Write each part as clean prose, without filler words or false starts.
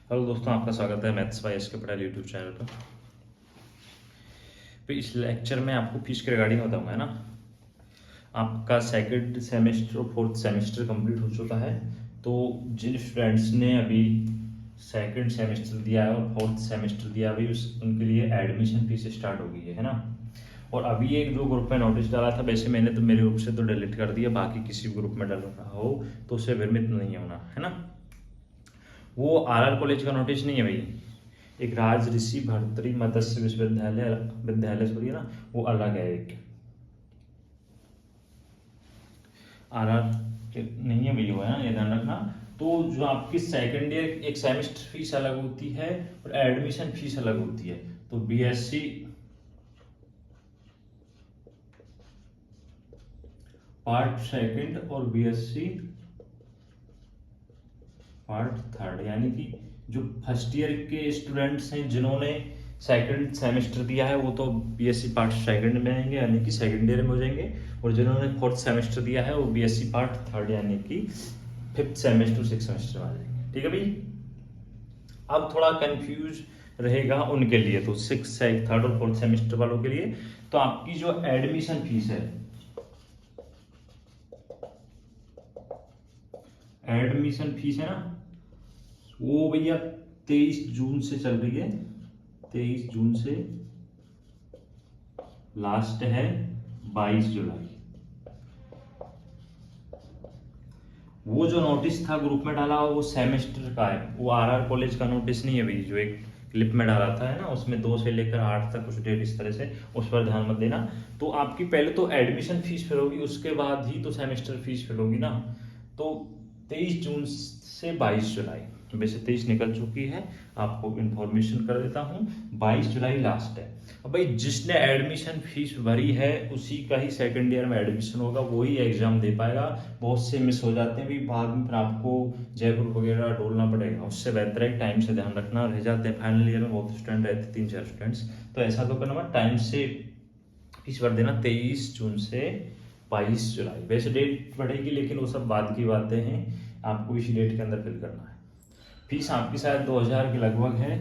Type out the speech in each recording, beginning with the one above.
Hello दोस्तों, आपका स्वागत है maths by SK Patel YouTube channel पर। तो इस लेक्चर में आपको फीस के रिगार्डिंग बताऊंगा, है ना। आपका सेकंड सेमेस्टर और फोर्थ सेमेस्टर कंप्लीट हो चुका है। तो जिन स्टूडेंट्स ने अभी सेकंड सेमेस्टर दिया है और फोर्थ सेमेस्टर दिया अभी उनके लिए एडमिशन फीस स्टार्ट हो गई है ना। और अभी एक जो ग्रुप में नोटिस डाला था, वैसे मैंने तो मेरे ग्रुप से तो डिलीट कर दिया, बाकी किसी ग्रुप में डाल रहा हो तो उससे भ्रमित नहीं होना, है ना। वो आरआर कॉलेज का नोटिस नहीं है भाई, एक राज ऋषि भर्तृ मत्स्य विद्यालय सॉरी ना, वो अलग है। एक आरआर नहीं है भैया, वो है ना, ये ध्यान रखना। तो जो आपकी सेकेंड ईयर एक सेमेस्टर फीस अलग होती है और एडमिशन फीस अलग होती है। तो बीएससी पार्ट सेकंड और बीएससी पार्ट थर्ड, यानी कि जो फर्स्ट ईयर के स्टूडेंट्स हैं जिन्होंने सेकंड सेमेस्टर दिया है वो तो बीएससी पार्ट सेकंड में आएंगे, यानी कि सेकंड ईयर में हो जाएंगे। और जिन्होंने फोर्थ सेमेस्टर दिया है वो बीएससी पार्ट थर्ड, यानी कि फिफ्थ सेमेस्टर सिक्स सेमेस्टर में आ जाएंगे। ठीक है भाई। अब थोड़ा कंफ्यूज रहेगा उनके लिए, तो सिक्स थर्ड और फोर्थ सेमेस्टर वालों के लिए तो आपकी जो एडमिशन फीस है, एडमिशन फीस है ना, वो भैया 23 जून से चल रही है। 23 जून से लास्ट है 22 जुलाई। वो जो नोटिस था ग्रुप में डाला वो सेमेस्टर का है, वो आरआर कॉलेज का नोटिस नहीं है भाई। जो एक क्लिप में डाला था, है ना, उसमें 2 से लेकर 8 तक कुछ डेट इस तरह से, उस पर ध्यान मत देना। तो आपकी पहले तो एडमिशन फीस फिल होगी, उसके बाद ही तो सेमेस्टर फीस फिल होगी ना। तो 23 जून से 22 जुलाई, वैसे 23 निकल चुकी है, आपको इन्फॉर्मेशन कर देता हूँ, 22 जुलाई लास्ट है। अब भाई जिसने एडमिशन फीस भरी है उसी का ही सेकंड ईयर में एडमिशन होगा, वही एग्जाम दे पाएगा। बहुत से मिस हो जाते हैं भी, बाद में फिर आपको जयपुर वगैरह ढूंढना पड़ेगा। उससे बेहतर है टाइम से ध्यान रखना, रह जाते हैं फाइनल ईयर में बहुत स्टूडेंट रहते, 3-4 स्टूडेंट्स। तो ऐसा तो करना मत, टाइम से फीस भर देना 23 जून से 22 जुलाई। वैसे डेट बढ़ेगी लेकिन वो सब बाद की बातें हैं, आपको इसी डेट के अंदर फिल करना है। फीस आपकी शायद 2000 के लगभग है।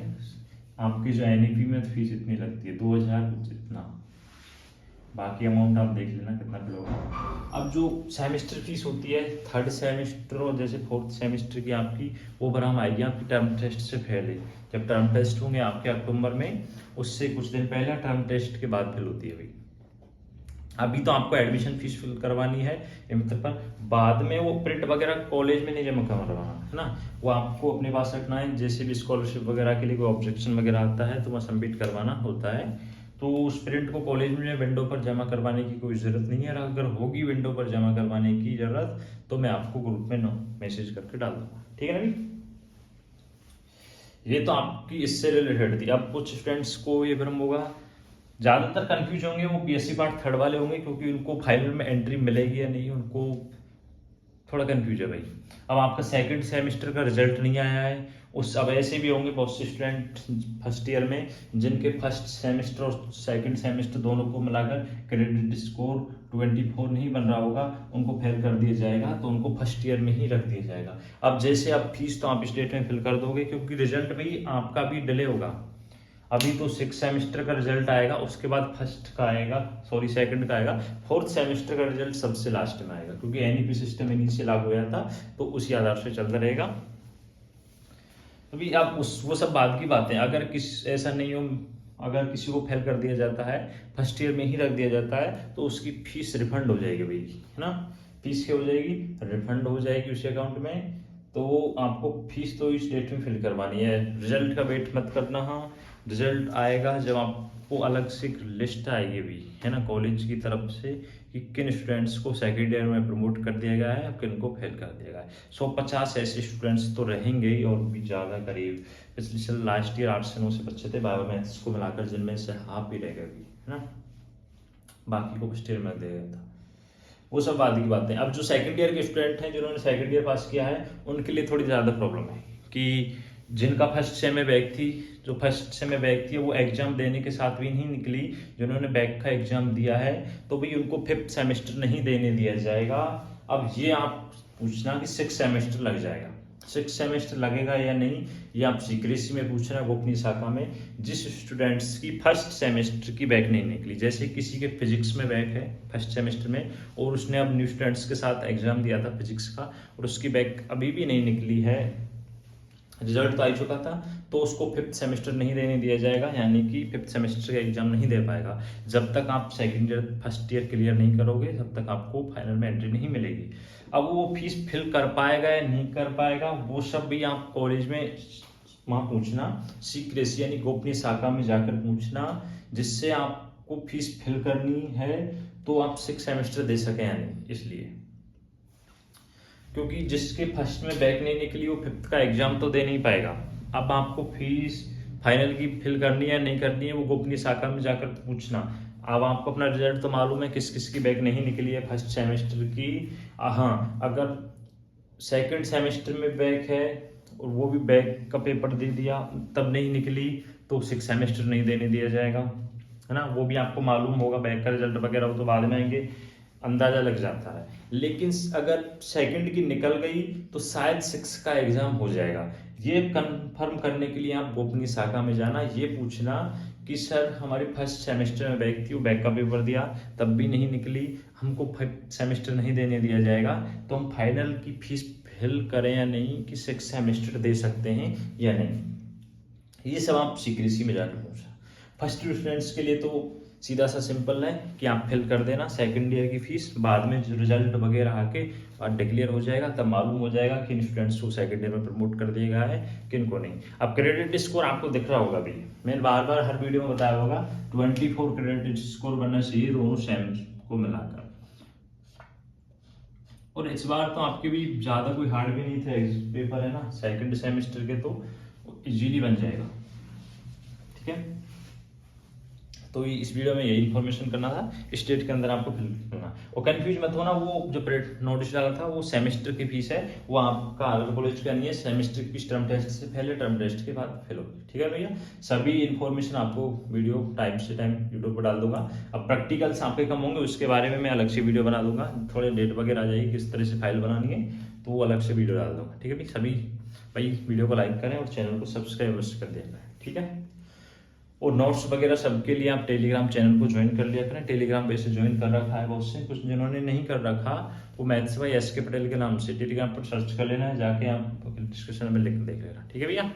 आपकी जो एनईपी में फीस इतनी लगती है 2000 जितना, बाकी अमाउंट आप देख लेना कितना फिल होगा। अब जो सेमेस्टर फीस होती है थर्ड सेमेस्टर और जैसे फोर्थ सेमेस्टर की आपकी, वो बराम आएगी आपकी टर्म टेस्ट से पहले। जब टर्म टेस्ट होंगे आपके अक्टूबर में, उससे कुछ दिन पहले टर्म टेस्ट के बाद फिल होती है भाई। अभी तो आपको एडमिशन फीस फिल करवानी है मतलब पर, बाद में वो प्रिंट वगैरह कॉलेज में नहीं जमा करवाना, है ना। वो आपको अपने पास रखना है, जैसे भी स्कॉलरशिप वगैरह के लिए कोई ऑब्जेक्शन वगैरह आता है तो वह सबमिट करवाना होता है। तो उस प्रिंट को कॉलेज में विंडो पर जमा करवाने की कोई ज़रूरत नहीं है। अगर होगी विंडो पर जमा करवाने की ज़रूरत तो मैं आपको ग्रुप में मैसेज करके डाल दूंगा, ठीक है ना भाई। ये तो आपकी इससे रिलेटेड थी। अब कुछ स्टूडेंट्स को ये भ्रम होगा, ज़्यादातर कंफ्यूज होंगे वो बीएससी पार्ट थर्ड वाले होंगे, क्योंकि उनको फाइनल में एंट्री मिलेगी या नहीं, उनको थोड़ा कंफ्यूज है भाई। अब आपका सेकंड सेमेस्टर का रिजल्ट नहीं आया है, उस अब ऐसे भी होंगे बहुत से स्टूडेंट फर्स्ट ईयर में जिनके फर्स्ट सेमेस्टर और सेकंड सेमेस्टर दोनों को मिलाकर क्रेडिट स्कोर 24 नहीं बन रहा होगा, उनको फेल कर दिया जाएगा, तो उनको फर्स्ट ईयर में ही रख दिया जाएगा। अब जैसे अब फीस तो आप इस डेट में फिल कर दोगे, क्योंकि रिजल्ट भाई आपका भी डिले होगा। अभी तो सिक्स सेमेस्टर का रिजल्ट आएगा, उसके बाद फर्स्ट का आएगा, सॉरी सेकंड का आएगा, फोर्थ सेमेस्टर का रिजल्ट सबसे लास्ट में आएगा, क्योंकि एनईपी सिस्टम इन्हीं से लागू हुआ था, तो उसी आधार से चलता रहेगा। अभी आप उस वो सब बाद की बातें, अगर ऐसा नहीं हो, अगर किसी को फेल कर दिया जाता है, फर्स्ट ईयर में ही रख दिया जाता है, तो उसकी फीस रिफंड हो जाएगी भाई, है ना। फीस क्या हो जाएगी, रिफंड हो जाएगी उसी अकाउंट में। तो आपको फीस तो इस डेट में फिल करवानी है, रिजल्ट का वेट मत करना। हाँ, रिजल्ट आएगा जब आपको अलग से एक लिस्ट आएगी भी, है ना, कॉलेज की तरफ से, कि किन स्टूडेंट्स को सेकेंड ईयर में प्रमोट कर दिया गया है, किन को फेल कर दिया गया है। 150 ऐसे स्टूडेंट्स तो रहेंगे ही, और भी ज़्यादा करीब। पिछले साल लास्ट ईयर 8 से 9 से बच्चे थे बायो मैथ्स को मिलाकर, जिनमें से हाफ ही रह गए भी, है ना, बाकी को फर्स्ट ईयर में दिया गया था। वो सब बाद की बातें। अब जो सेकंड ईयर के स्टूडेंट हैं जिन्होंने सेकंड ईयर पास किया है, उनके लिए थोड़ी ज़्यादा प्रॉब्लम है कि जिनका फर्स्ट सेम में बैक थी, जो फर्स्ट सेम में बैक थी वो एग्जाम देने के साथ भी नहीं निकली, जिन्होंने बैक का एग्जाम दिया है तो भाई उनको फिफ्थ सेमेस्टर नहीं देने दिया जाएगा। अब ये आप पूछना कि सिक्स सेमेस्टर लग जाएगा, 6 सेमेस्टर लगेगा या नहीं, ये आप सीक्रेसी में पूछ रहे हैं गोपनीय शाखा में। जिस स्टूडेंट्स की फर्स्ट सेमेस्टर की बैक नहीं निकली, जैसे किसी के फिजिक्स में बैक है फर्स्ट सेमेस्टर में और उसने अब न्यू स्टूडेंट्स के साथ एग्जाम दिया था फिजिक्स का और उसकी बैक अभी भी नहीं निकली है, रिजल्ट तो आ चुका था, तो उसको 5th सेमेस्टर नहीं देने दिया जाएगा, यानी कि 5th सेमेस्टर का एग्जाम नहीं दे पाएगा। जब तक आप second year first year clear नहीं करोगे तब तक आपको फाइनल में एंट्री नहीं मिलेगी। अब वो फीस फिल कर पाएगा या नहीं कर पाएगा वो सब भी आप कॉलेज में वहाँ पूछना, सीक्रेसी यानी गोपनीय शाखा में जाकर पूछना, जिससे आपको फीस फिल करनी है तो आप 6 सेमेस्टर दे सकें या नहीं। इसलिए क्योंकि जिसके फर्स्ट में बैक नहीं निकली वो 5th का एग्जाम तो दे नहीं पाएगा। अब आपको फीस फाइनल की फिल करनी है नहीं करनी है वो गोपनीय शाखा में जाकर पूछना। अब आपको अपना रिजल्ट तो मालूम है किस किस की बैक नहीं निकली है फर्स्ट सेमेस्टर की। हाँ, अगर सेकंड सेमेस्टर में बैक है और वो भी बैक का पेपर दे दिया तब नहीं निकली तो 6 सेमेस्टर नहीं देने दिया जाएगा, है ना। वो भी आपको मालूम होगा, बैक का रिजल्ट वगैरह वो तो बाद में आएंगे, अंदाजा लग जाता है। लेकिन अगर सेकंड की निकल गई तो शायद 6 का एग्जाम हो जाएगा। ये कंफर्म करने के लिए आप गोपनीय शाखा में जाना, ये पूछना कि सर हमारी फर्स्ट सेमेस्टर में बैक थी, वो बैक का पेपर दिया तब भी नहीं निकली, हमको 5th सेमेस्टर नहीं देने दिया जाएगा, तो हम फाइनल की फीस फिल करें या नहीं, कि 6 सेमेस्टर दे सकते हैं या नहीं। ये सब आप सीक्रेसी में जाकर पूछना। फर्स्ट ईयर स्टूडेंट्स के लिए तो सीधा सा सिंपल है कि आप फिल कर देना सेकंड ईयर की फीस, बाद में रिजल्ट वगैरह आके और डिक्लेयर हो जाएगा तब मालूम हो जाएगा किन स्टूडेंट्स को सेकंड ईयर में प्रमोट कर दिया गया है किन को नहीं। अब क्रेडिट स्कोर आपको दिख रहा होगा, भी मैंने बार बार हर वीडियो में बताया होगा 24 क्रेडिट स्कोर बनना चाहिए दोनों सेम को मिलाकर। और इस बार तो आपके भी ज़्यादा कोई हार्ड भी नहीं थे पेपर, है ना, सेकंड सेमेस्टर के, तो इजीली बन जाएगा। ठीक है, तो इस वीडियो में यही इन्फॉर्मेशन करना था, स्टेट के अंदर आपको फिल करना। और कंफ्यूज मत होना, वो जो नोटिस डाला था वो सेमेस्टर की फीस है, वो आपका अलग कॉलेज का नहीं है, सेमेस्टर की फीस टर्म टेस्ट से पहले टर्म टेस्ट के बाद फिल होगी। ठीक है भैया, सभी इन्फॉर्मेशन आपको वीडियो टाइम से टाइम यूट्यूब पर डाल दूंगा। अब प्रैक्टिकल्स आपके कम होंगे उसके बारे में मैं अलग से वीडियो बना दूंगा, थोड़े डेट वगैरह आ जाएगी किस तरह से फाइल बनानी है तो वो अलग से वीडियो डाल दूंगा। ठीक है भाई, सभी भाई वीडियो को लाइक करें और चैनल को सब्सक्राइब कर देना। ठीक है, और नोट्स वगैरह सबके लिए आप टेलीग्राम चैनल को ज्वाइन कर लिया करें। टेलीग्राम पे से ज्वाइन कर रखा है बहुत से, कुछ जिन्होंने नहीं कर रखा वो मैथ्स बाय SK पटेल के नाम से टेलीग्राम पर सर्च कर लेना है, जाके आप डिस्क्रिप्शन में लिंक देख लेना। ठीक है भैया।